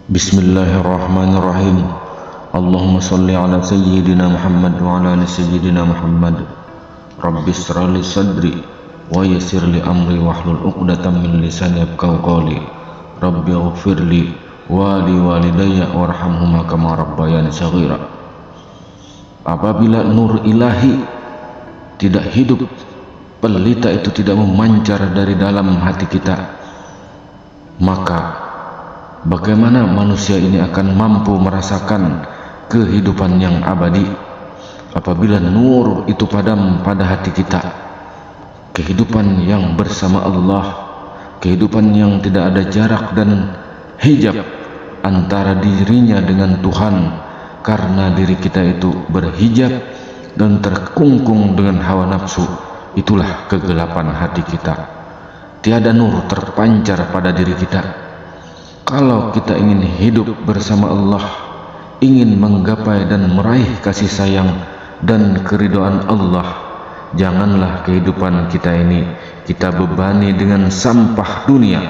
Bismillahirrahmanirrahim. Allahumma salli ala sayyidina Muhammad wa ala ali sayyidina Muhammad. Rabbi shrah li sadri wa yassir li amri wahlul 'uqdatam min lisani yafqahu qawli. Rabbi ighfirli wa li walidayya warhamhuma kama rabbayani shaghira. Apabila nur ilahi tidak hidup, pelita itu tidak memancar dari dalam hati kita, maka bagaimana manusia ini akan mampu merasakan kehidupan yang abadi? Apabila nur itu padam pada hati kita, kehidupan yang bersama Allah, kehidupan yang tidak ada jarak dan hijab antara dirinya dengan Tuhan, karena diri kita itu berhijab dan terkungkung dengan hawa nafsu, itulah kegelapan hati kita. Tiada nur terpancar pada diri kita. Kalau kita ingin hidup bersama Allah, ingin menggapai dan meraih kasih sayang dan keridhaan Allah, janganlah kehidupan kita ini kita bebani dengan sampah dunia.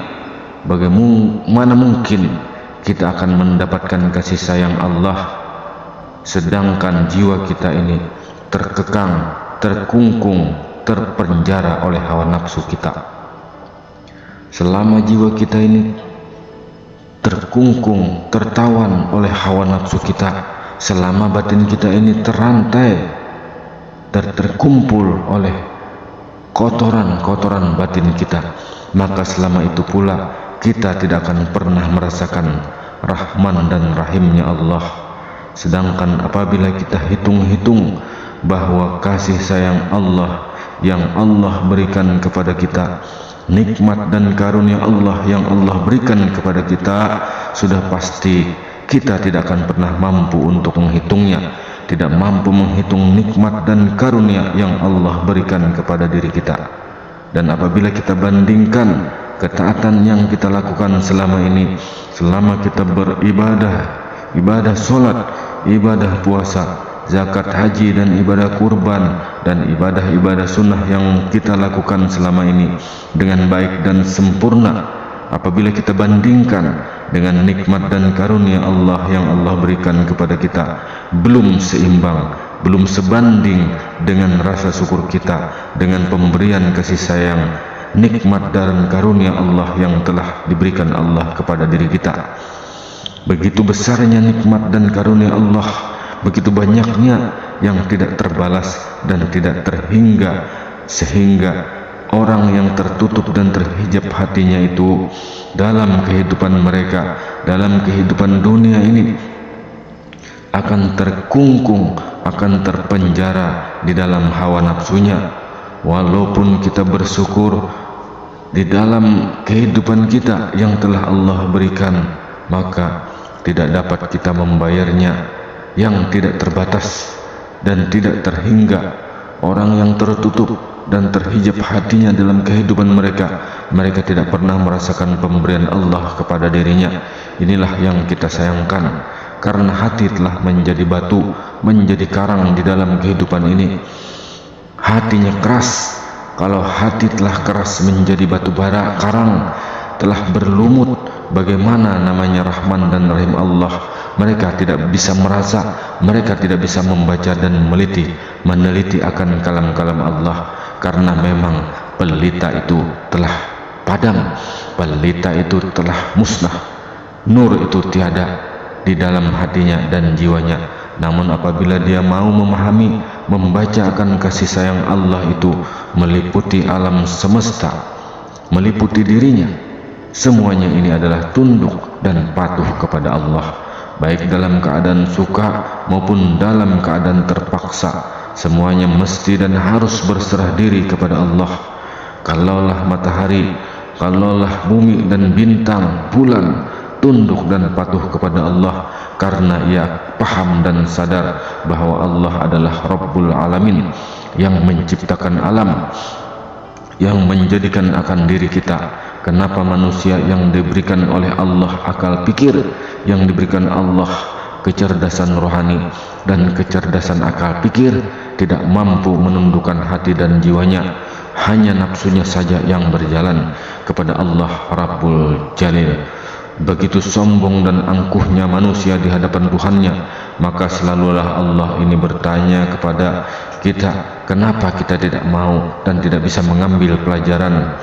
Bagaimana mungkin kita akan mendapatkan kasih sayang Allah, sedangkan jiwa kita ini terkekang, terkungkung, terpenjara oleh hawa nafsu kita. Selama jiwa kita ini terkungkung, tertawan oleh hawa nafsu kita, selama batin kita ini terantai dan terkumpul oleh kotoran-kotoran batin kita, maka selama itu pula kita tidak akan pernah merasakan Rahman dan Rahimnya Allah. Sedangkan apabila kita hitung-hitung bahwa kasih sayang Allah yang Allah berikan kepada kita, nikmat dan karunia Allah yang Allah berikan kepada kita, sudah pasti kita tidak akan pernah mampu untuk menghitungnya, tidak mampu menghitung nikmat dan karunia yang Allah berikan kepada diri kita. Dan apabila kita bandingkan ketaatan yang kita lakukan selama ini, selama kita beribadah, ibadah solat, ibadah puasa, zakat, haji, dan ibadah kurban, dan ibadah-ibadah sunnah yang kita lakukan selama ini dengan baik dan sempurna, apabila kita bandingkan dengan nikmat dan karunia Allah yang Allah berikan kepada kita, belum seimbang, belum sebanding dengan rasa syukur kita dengan pemberian kasih sayang, nikmat dan karunia Allah yang telah diberikan Allah kepada diri kita. Begitu besarnya nikmat dan karunia Allah, begitu banyaknya yang tidak terbalas dan tidak terhingga, sehingga orang yang tertutup dan terhijab hatinya itu dalam kehidupan mereka, dalam kehidupan dunia ini akan terkungkung, akan terpenjara di dalam hawa nafsunya. Walaupun kita bersyukur di dalam kehidupan kita yang telah Allah berikan, maka tidak dapat kita membayarnya yang tidak terbatas dan tidak terhingga. Orang yang tertutup dan terhijab hatinya dalam kehidupan mereka, mereka tidak pernah merasakan pemberian Allah kepada dirinya. Inilah yang kita sayangkan, karena hati telah menjadi batu, menjadi karang di dalam kehidupan ini. Hatinya keras. Kalau hati telah keras menjadi batu bara, karang, telah berlumut, bagaimana namanya Rahman dan Rahim Allah? Mereka tidak bisa merasa, mereka tidak bisa membaca dan meneliti akan kalam-kalam Allah, karena memang pelita itu telah padam, pelita itu telah musnah, nur itu tiada di dalam hatinya dan jiwanya. Namun apabila dia mau memahami, membaca akan kasih sayang Allah itu meliputi alam semesta, meliputi dirinya, semuanya ini adalah tunduk dan patuh kepada Allah, baik dalam keadaan suka maupun dalam keadaan terpaksa. Semuanya mesti dan harus berserah diri kepada Allah. Kalaulah matahari, kalaulah bumi dan bintang, bulan tunduk dan patuh kepada Allah, karena ia paham dan sadar bahwa Allah adalah Rabbul Alamin, yang menciptakan alam, yang menjadikan akan diri kita. Kenapa manusia yang diberikan oleh Allah akal pikir, yang diberikan Allah kecerdasan rohani dan kecerdasan akal pikir, tidak mampu menundukkan hati dan jiwanya, hanya nafsunya saja yang berjalan kepada Allah Rabbul Jalil. begitu sombong dan angkuhnya manusia di hadapan Tuhannya, maka selalulah Allah ini bertanya kepada kita, kenapa kita tidak mau dan tidak bisa mengambil pelajaran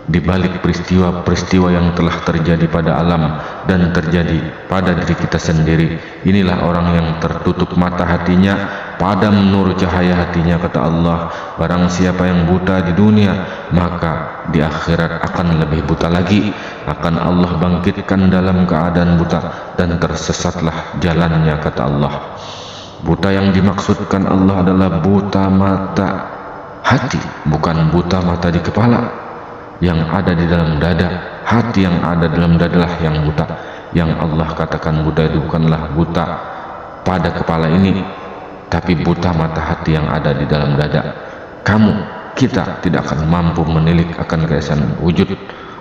di balik peristiwa-peristiwa yang telah terjadi pada alam dan terjadi pada diri kita sendiri. Inilah orang yang tertutup mata hatinya, padam nur cahaya hatinya, kata Allah. Barang siapa yang buta di dunia, maka di akhirat akan lebih buta lagi. Akan Allah bangkitkan dalam keadaan buta dan tersesatlah jalannya, kata Allah. Buta yang dimaksudkan Allah adalah buta mata hati, bukan buta mata di kepala. Yang ada di dalam dada, hati yang ada dalam dadalah yang buta. Yang Allah katakan buta itu bukanlah buta pada kepala ini, tapi buta mata hati yang ada di dalam dada. Kita tidak akan mampu menilik akan keesaan wujud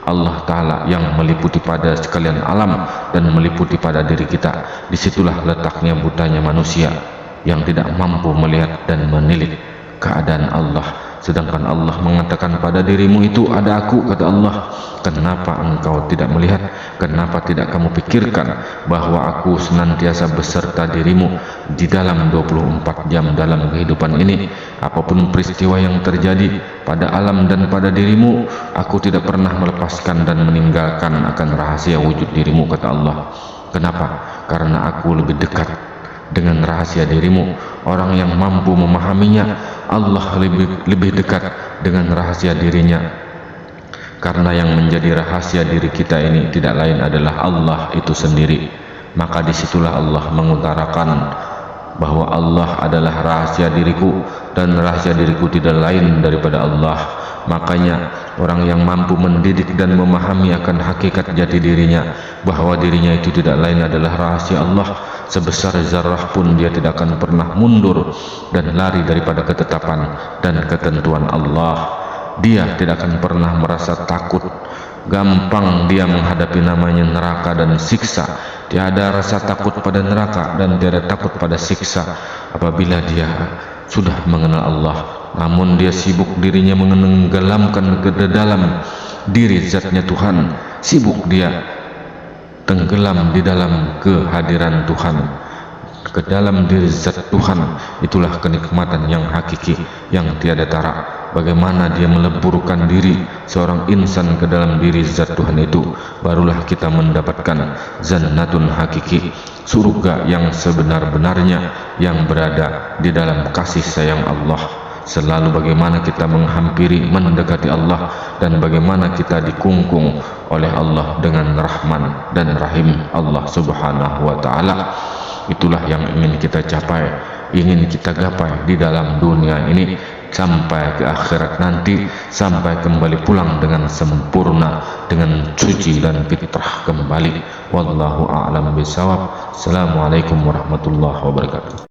Allah Ta'ala yang meliputi pada sekalian alam dan meliputi pada diri kita. Disitulah letaknya butanya manusia yang tidak mampu melihat dan menilik keadaan Allah. Sedangkan Allah mengatakan pada dirimu itu ada aku, kata Allah. Kenapa engkau tidak melihat? Kenapa tidak kamu pikirkan bahwa aku senantiasa beserta dirimu di dalam 24 jam dalam kehidupan ini? Apapun peristiwa yang terjadi pada alam dan pada dirimu, aku tidak pernah melepaskan dan meninggalkan akan rahasia wujud dirimu, kata Allah. Kenapa? Karena aku lebih dekat dengan rahasia dirimu. Orang yang mampu memahaminya, Allah lebih dekat dengan rahasia dirinya. Karena yang menjadi rahasia diri kita ini tidak lain adalah Allah itu sendiri. Maka disitulah Allah mengutarakan bahwa Allah adalah rahasia diriku dan rahasia diriku tidak lain daripada Allah. Makanya orang yang mampu mendidik dan memahami akan hakikat jati dirinya, bahwa dirinya itu tidak lain adalah rahasia Allah, sebesar zarah pun dia tidak akan pernah mundur dan lari daripada ketetapan dan ketentuan Allah. Dia tidak akan pernah merasa takut. Gampang dia menghadapi namanya neraka dan siksa. Tiada rasa takut pada neraka dan tiada takut pada siksa apabila dia sudah mengenal Allah. Namun dia sibuk dirinya menenggelamkan ke dalam diri zatnya Tuhan. Sibuk dia tenggelam di dalam kehadiran Tuhan, ke dalam diri zat Tuhan. Itulah kenikmatan yang hakiki, yang tiada tara. Bagaimana dia meleburkan diri seorang insan ke dalam diri zat Tuhan itu, barulah kita mendapatkan jannatun hakiki, surga yang sebenar-benarnya yang berada di dalam kasih sayang Allah. Selalu bagaimana kita menghampiri, mendekati Allah, dan bagaimana kita dikungkung oleh Allah dengan Rahman dan Rahim Allah Subhanahu wa Ta'ala. Itulah yang ingin kita capai, ingin kita gapai di dalam dunia ini sampai ke akhirat nanti, sampai kembali pulang dengan sempurna, dengan suci dan fitrah kembali. Wallahu a'lam bishawab. Assalamualaikum warahmatullahi wabarakatuh.